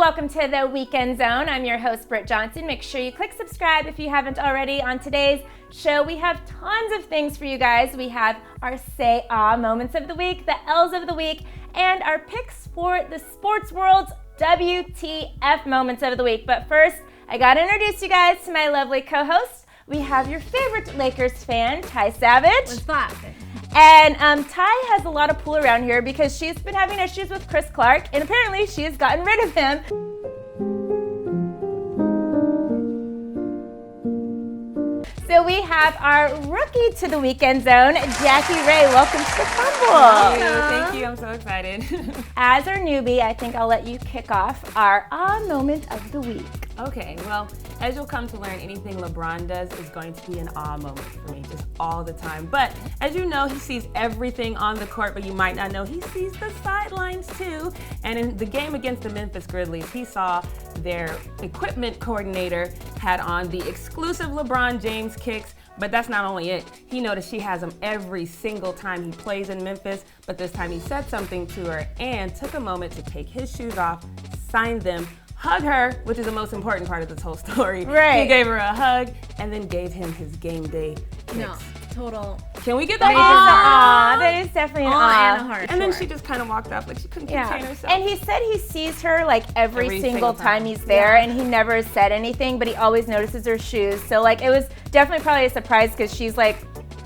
welcome to the Weekend Zone. I'm your host, Britt Johnson. Make sure you click subscribe if you haven't already. On today's show, we have tons of things for you guys. We have our Say Ah moments of the week, the L's of the week, and our picks for the sports world's WTF moments of the week. But first, I gotta introduce you guys to my lovely co-hosts. We have your favorite Lakers fan, Ty Savage. What's that? And Ty has a lot of pull around here because she's been having issues with Chris Clark, and apparently she has gotten rid of him. So we have our rookie to the Weekend Zone, Jackie Ray. Welcome to the Fumble. Thank you. I'm so excited. As our newbie, I think I'll let you kick off our moment of the week. Okay, well, as you'll come to learn, anything LeBron does is going to be an awe moment for me, just all the time. But as you know, he sees everything on the court, but you might not know he sees the sidelines too. And in the game against the Memphis Grizzlies, he saw their equipment coordinator had on the exclusive LeBron James kicks. But that's not only it. He noticed she has them every single time he plays in Memphis, but this time he said something to her and took a moment to take his shoes off, sign them, hug her, which is the most important part of this whole story. Right. He gave her a hug and then gave him his game day kicks. No, total. Can we get That that? is an awe. That is definitely an Aw awe. and a heart. And then sure. she just kind of walked off like she couldn't contain herself. And he said he sees her like every single single time time. he's there, and he never said anything, but he always notices her shoes. So like it was definitely probably a surprise because she's like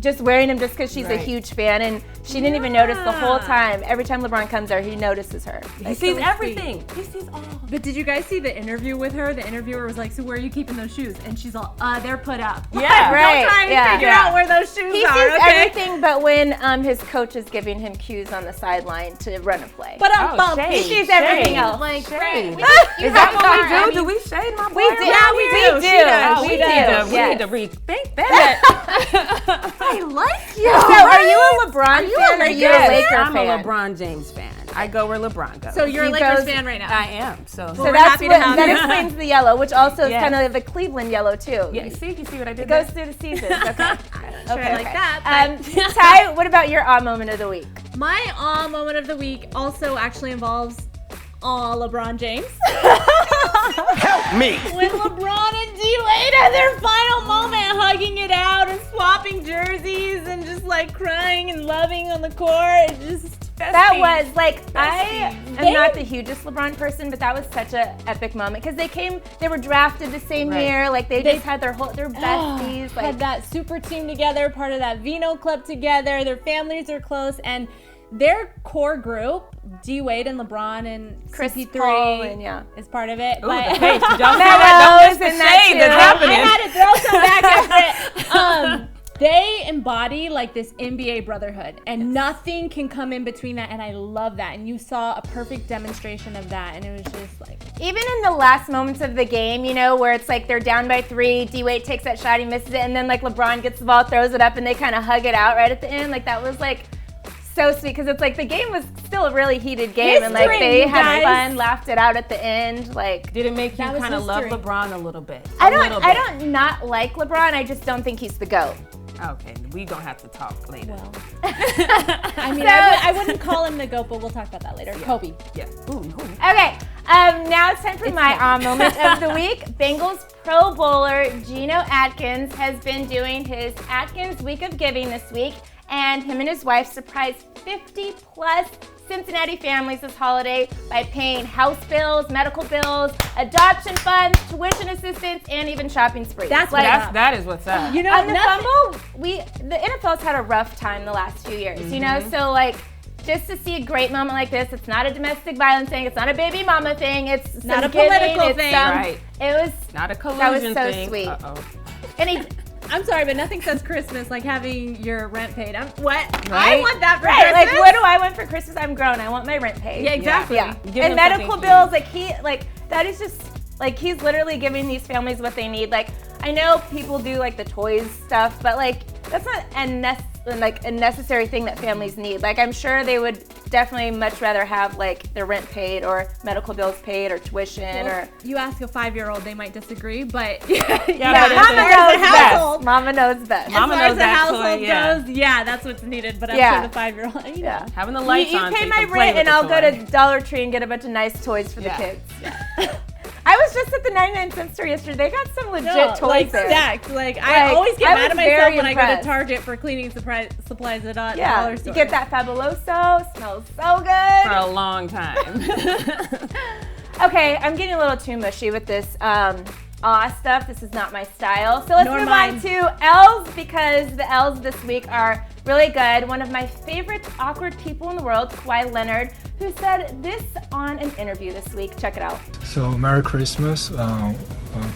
just wearing them just because she's a Right. huge fan, and she didn't even notice the whole time. Every time LeBron comes there, he notices her. He sees everything. He sees all. But did you guys see the interview with her? The interviewer was like, "So where are you keeping those shoes?" And she's all, "They're put up." Yeah, right. Don't try and Yeah. figure out where those shoes He are. sees Okay. everything, but when his coach is giving him cues on the sideline to run a play. But shade, he sees everything shade. else. Like, Shade. right. Is that what we do? Do we shade my boy? We do. Yeah, we do. She does. Oh, She we does. need to rethink that. I like you. So are you a LeBron fan or are you a Yes, Laker I'm fan? a LeBron James fan. I go where LeBron goes. So you're a He Lakers goes- fan right now. I am. So So we're that's happy to what, have that you. explains the yellow, which also is Yes. kind of the Cleveland yellow too. yeah, you see what I did It there? goes through the seasons. Okay. Sure, I like that. Ty, what about your awe moment of the week? My awe moment of the week also actually involves LeBron James. Help me! When LeBron and D-Wade had their final moment, hugging it out and swapping jerseys and just like crying and loving on the court. That was like, I am They- not the hugest LeBron person, but that was such an epic moment because they were drafted the same Right. year. Like they just had their besties. Like had that super team together, part of that Vino Club together. Their families are close, and their core group, D-Wade and LeBron and Chris CP3 Paul and yeah. is part of it. Ooh, but the face. Don't say Meadows that. Don't miss and the that shade too. that's happening. I had to throw some back at it. They embody like this NBA brotherhood, and nothing can come in between that, and I love that. And you saw a perfect demonstration of that, and it was just like, Even in the last moments of the game, you know, where it's like they're down by 3, D-Wade takes that shot, he misses it, and then like LeBron gets the ball, throws it up, and they kind of hug it out right at the end. Like that was like so sweet because it's like the game was still a really heated game, and like History, they you had guys. fun, laughed it out at the end. Like Did it make you That was kind of love history. LeBron a little bit? I A little don't bit. not like LeBron. I just don't think he's the GOAT. Okay, we gonna have to talk later. well. I mean, So- I wouldn't call him the GOAT, but we'll talk about that later. Kobe. Yeah. Ooh. Okay, now it's time for my moment of the week. Bengals Pro Bowler Geno Atkins has been doing his Atkins Week of Giving this week, and him and his wife surprised 50+ Cincinnati families this holiday by paying house bills, medical bills, adoption funds, tuition assistance, and even shopping sprees. That's like, That is what's up. You know, on the nothing- Fumble, the NFL's had a rough time the last few years, you know? So like, just to see a great moment like this, it's not a domestic violence thing, it's not a baby mama thing, it's some Not a giving, political it's thing. Right. It was, Not a collusion that was so thing. sweet. Uh-oh. and he, I'm sorry, but nothing says Christmas like having your rent paid. What? I Right? want that for right, Christmas. like what do I want for Christmas? I'm grown, I want my rent paid. Yeah, exactly. Yeah, You give and them medical something bills, that is just, like he's literally giving these families what they need. Like, I know people do like the toys stuff, but like, that's not like a necessary thing that families need. Like I'm sure they would definitely much rather have like their rent paid or medical bills paid or tuition or. You ask a 5-year-old, they might disagree, but Mama knows best. Mama as far knows as the that household toy, yeah. goes, yeah, that's what's needed. But Yeah. I'm sure the 5-year-old, you know. Having the lights You on. pay so you my can play rent with and the I'll go toy. to Dollar Tree and get a bunch of nice toys for the kids. I was just at the 99-cent store yesterday. They got some legit toys like there. stacked. Like I always get mad at myself very when I go impressed. to Target for cleaning supplies at a Yeah, dollar you store. get that Fabuloso. Smells so good. For a long time. Okay, I'm getting a little too mushy with this awe stuff. This is not my style. So let's Nor move mine. on to L's because the L's this week are really good. One of my favorite awkward people in the world, Kawhi Leonard, who said this on an interview this week. Check it out. So, Merry Christmas. Can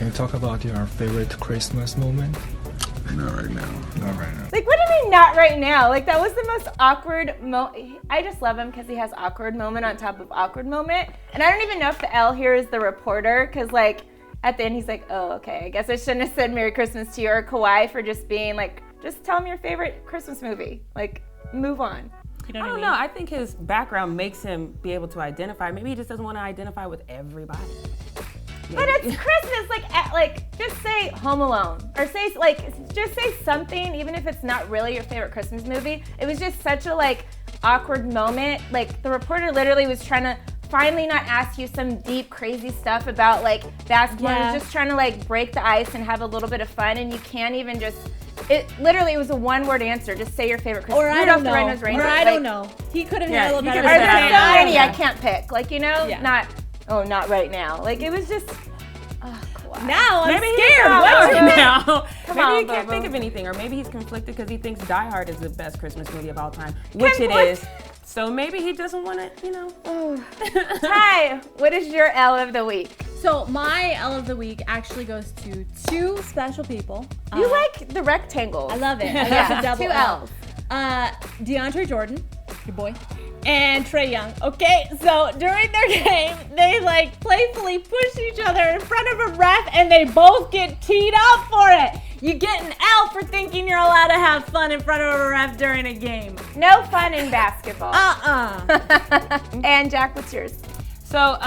you talk about your favorite Christmas moment? Not right now. Not right now. Like, what do you mean not right now? Like, that was the most awkward I just love him because he has awkward moment on top of awkward moment. And I don't even know if the L here is the reporter because, like, at the end he's like, oh, okay, I guess I shouldn't have said Merry Christmas to you, or Kawhi for just being like, just tell him your favorite Christmas movie. Like, move on. You know I what don't know. I think his background makes him be able to identify. Maybe he just doesn't want to identify with everybody. But it's Christmas, like just say Home Alone, or just say something, even if it's not really your favorite Christmas movie. It was just such a like awkward moment. Like the reporter literally was trying to finally not ask you some deep, crazy stuff about like basketball. Yeah. He was just trying to like break the ice and have a little bit of fun, and you can't even just. It literally was a one-word answer. Just say your favorite Christmas. Or I Rudolph don't the know. Red-Nosed Reindeer. Or I Like, don't know. He could have Yeah, handled he better. could've Or said there's that. so many Yeah. I can't pick. Like, you know, Yeah. not right now. Like it was just. Oh, Kawhi. Now I'm Maybe scared. he's What right now. Come Maybe on, he can't Bubba. think of anything, or maybe he's conflicted because he thinks Die Hard is the best Christmas movie of all time, which it Conflict- is. So maybe he doesn't want to, you know. Hi, what is your L of the week? So my L of the week actually goes to two special people. You like the rectangle. I love it. I love Yeah, the double two L. L's. DeAndre Jordan, your boy, and Trae Young. Okay, so during their game, they like playfully push each other in front of a ref, and they both get teed up for it. You get an L for thinking you're allowed to have fun in front of a ref during a game. No fun in basketball. And Jack, what's yours? So,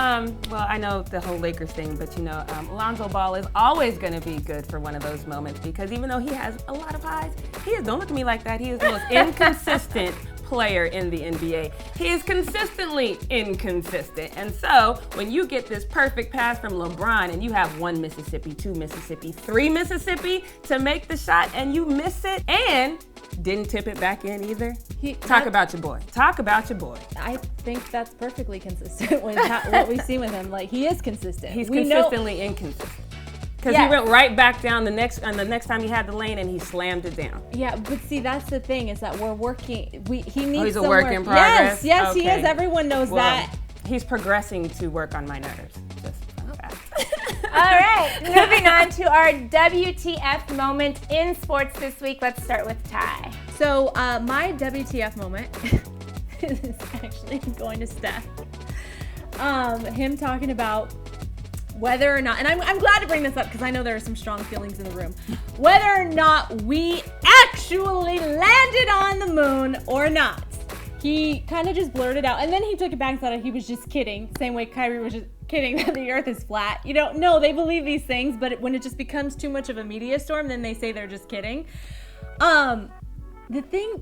well, I know the whole Lakers thing, but you know, Lonzo Ball is always going to be good for one of those moments because even though he has a lot of highs, don't look at me like that. He is the most inconsistent player in the NBA. He is consistently inconsistent. And so when you get this perfect pass from LeBron and you have 1 Mississippi, 2 Mississippi, 3 Mississippi to make the shot and you miss it and didn't tip it back in either. Talk about your boy. Talk about your boy. I think that's perfectly consistent with what we've seen with him. Like he is consistent. He's We consistently inconsistent. Because Yes. he went right back down the next time he had the lane and he slammed it down. Yeah, but see, that's the thing is that we're working. He needs. He's a some work work in progress? Yes, he Okay. is. Everyone knows Well, that. he's progressing to work on my nerves. Just fun fact. All right, moving on to our WTF moment in sports this week. Let's start with Ty. So my WTF moment is actually going to Steph. Him talking about whether or not, and I'm glad to bring this up because I know there are some strong feelings in the room, whether or not we actually landed on the moon or not. He kind of just blurted out, and then he took it back and said he was just kidding, same way Kyrie was just kidding that the earth is flat. You know, no, they believe these things, but when it just becomes too much of a media storm, then they say they're just kidding. The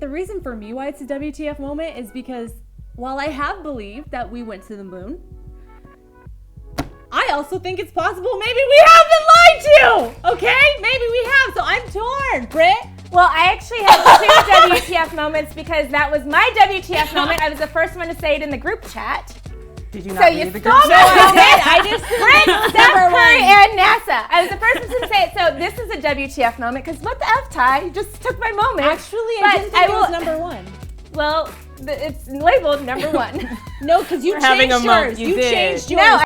reason for me why it's a WTF moment is because while I have believed that we went to the moon, I also think it's possible maybe we have been lied to, okay? Maybe we have, so I'm torn, Britt. Well, I actually have 2 WTF moments because that was my WTF moment. I was the first one to say it in the group chat. Did you So not you read the stole group my chat? moment. I just Steph Curry and NASA. I was the first person to say it. So this is a WTF moment because what the F, Ty? You just took my moment. Actually, But I didn't think it was number one. Well, it's labeled number 1. No, because you We're having changed a moment. yours. You You did. changed yours. No.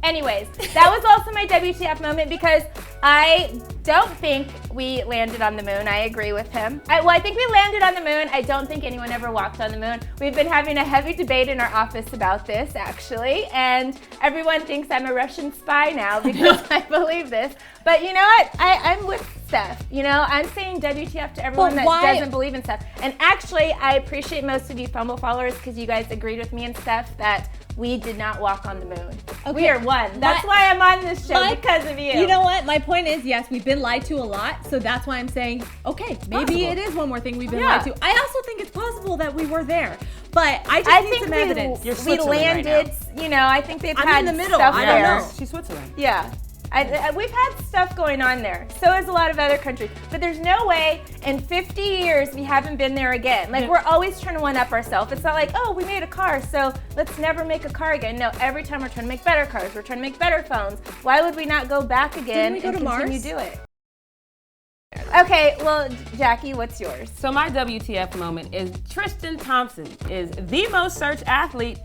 Anyways, that was also my WTF moment because I don't think we landed on the moon. I agree with him. I think we landed on the moon. I don't think anyone ever walked on the moon. We've been having a heavy debate in our office about this, actually, and everyone thinks I'm a Russian spy now because I believe this. But you know what? I'm with Steph. You know, I'm saying WTF to everyone that doesn't believe in Steph. And actually, I appreciate most of you Fumble followers because you guys agreed with me and Steph that we did not walk on the moon. Okay. We are one. That's why I'm on this show, because of you. You know what? My point is, yes, we've been lied to a lot, so that's why I'm saying, okay, maybe it is one more thing we've been lied to. I also think it's possible that we were there, but I just need some evidence. We landed, you know, I think they've had in the middle. stuff I don't there. know. She's Switzerland. Yeah. We've had stuff going on there. So has a lot of other countries. But there's no way in 50 years we haven't been there again. Like, we're always trying to one-up ourselves. It's not like, oh, we made a car, so let's never make a car again. No, every time we're trying to make better cars. We're trying to make better phones. Why would we not go back again and continue to do it? Okay, well, Jackie, what's yours? So my WTF moment is Tristan Thompson is the most searched athlete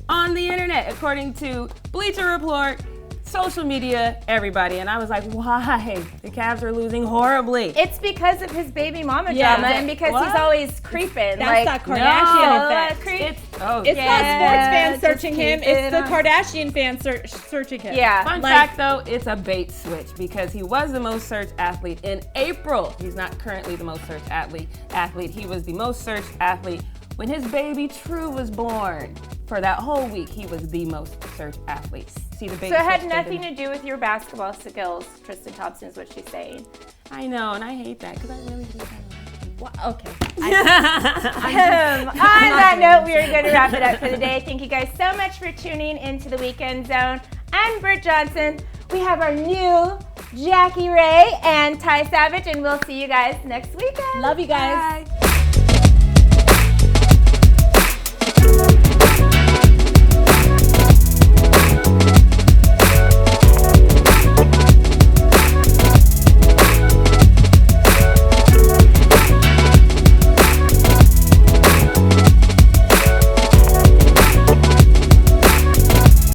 on the internet, according to Bleacher Report, social media, everybody. And I was like, why? The Cavs are losing horribly. It's because of his baby mama drama and because he's always creeping. That's that Kardashian effect. It's not sports fans searching him, it's the Kardashian fans searching him. Yeah. Fun fact though, it's a bait switch because he was the most searched athlete in April. He's not currently the most searched athlete. He was the most searched athlete when his baby True was born. For that whole week, he was the most searched athlete. See the baby. So it had nothing to do with your basketball skills, Tristan Thompson is what she's saying. I know, and I hate that because I really do that. Well, okay. On that note, we are going to wrap it up for the day. Thank you guys so much for tuning into the Weekend Zone. I'm Britt Johnson. We have our new Jackie Ray and Ty Savage, and we'll see you guys next weekend. Love you guys. Bye.